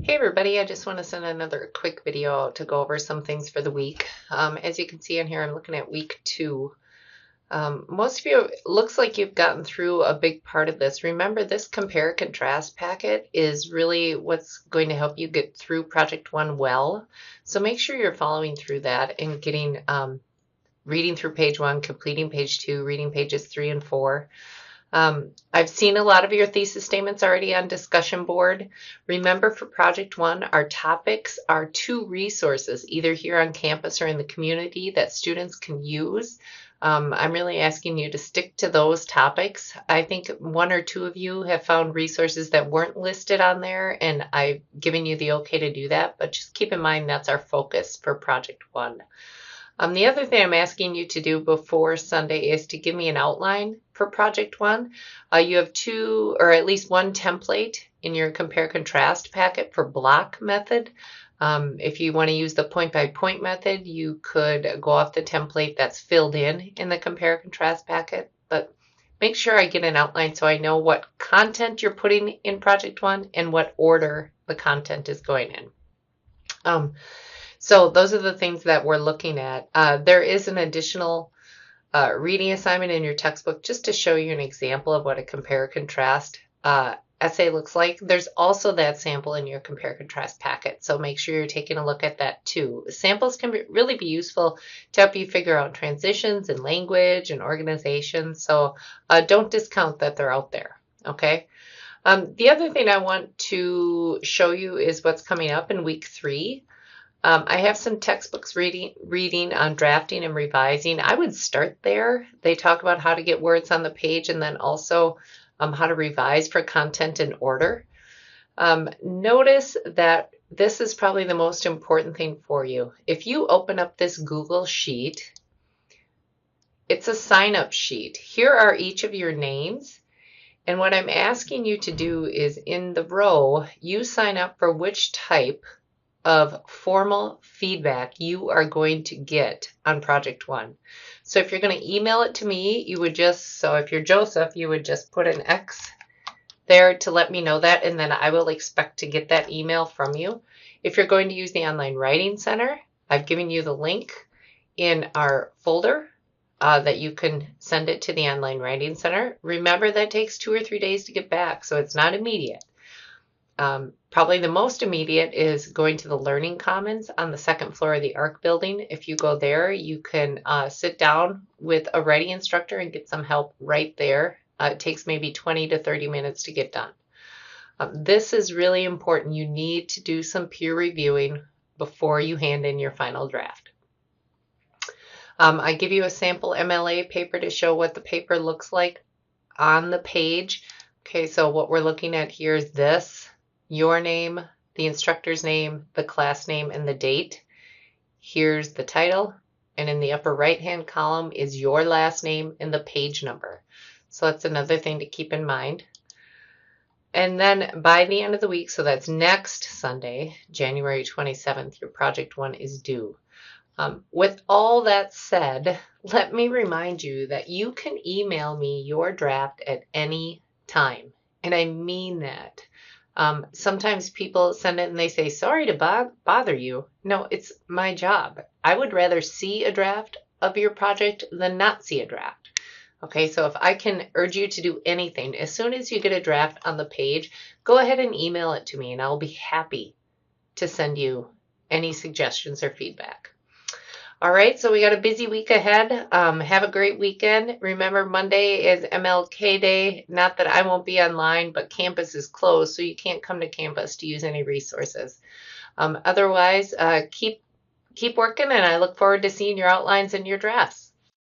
Hey everybody, I just want to send another quick video out to go over some things for the week. As you can see in here, I'm looking at week 2. Most of you, it looks like you've gotten through a big part of this. Remember, this compare contrast packet is really what's going to help you get through Project 1 well. So make sure you're following through that and getting reading through page 1, completing page 2, reading pages 3 and 4. I've seen a lot of your thesis statements already on discussion board. Remember, for Project 1, our topics are 2 resources, either here on campus or in the community, that students can use. I'm really asking you to stick to those topics. I think 1 or 2 of you have found resources that weren't listed on there, and I've given you the okay to do that, but just keep in mind that's our focus for Project 1. The other thing I'm asking you to do before Sunday is to give me an outline for Project 1. You have 2 or at least 1 template in your compare contrast packet for block method. If you want to use the point by point method, you could go off the template that's filled in the compare contrast packet. But make sure I get an outline so I know what content you're putting in Project 1 and what order the content is going in. So those are the things that we're looking at. There is an additional reading assignment in your textbook just to show you an example of what a compare contrast essay looks like. There's also that sample in your compare contrast packet, so make sure you're taking a look at that too. Samples can really be useful to help you figure out transitions in language and organization, so don't discount that they're out there, okay? The other thing I want to show you is what's coming up in week 3. I have some textbooks reading on drafting and revising. I would start there. They talk about how to get words on the page and then also how to revise for content and order. Notice that this is probably the most important thing for you. If you open up this Google Sheet, it's a sign-up sheet. Here are each of your names. And what I'm asking you to do is in the row, you sign up for which type of formal feedback you are going to get on Project 1. So if you're going to email it to me, you would just, so if you're Joseph, you would just put an X there to let me know that, and then I will expect to get that email from you. If you're going to use the Online Writing Center, I've given you the link in our folder that you can send it to the Online Writing Center. Remember, that takes 2 or 3 days to get back, so it's not immediate. Probably the most immediate is going to the Learning Commons on the 2nd floor of the ARC building. If you go there, you can sit down with a writing instructor and get some help right there. It takes maybe 20 to 30 minutes to get done. This is really important. You need to do some peer reviewing before you hand in your final draft. I give you a sample MLA paper to show what the paper looks like on the page. Okay, so what we're looking at here is this. Your name, the instructor's name, the class name, and the date. Here's the title, and in the upper right-hand column is your last name and the page number. So that's another thing to keep in mind. And then by the end of the week, so that's next Sunday, January 27th, your Project 1 is due. With all that said, let me remind you that you can email me your draft at any time, and I mean that. Sometimes people send it and they say, sorry to bother you. No, it's my job. I would rather see a draft of your project than not see a draft. Okay, so if I can urge you to do anything, as soon as you get a draft on the page, go ahead and email it to me and I'll be happy to send you any suggestions or feedback. All right, so we got a busy week ahead. Have a great weekend. Remember, Monday is MLK Day. Not that I won't be online, but campus is closed, so you can't come to campus to use any resources. Otherwise, keep working, and I look forward to seeing your outlines and your drafts.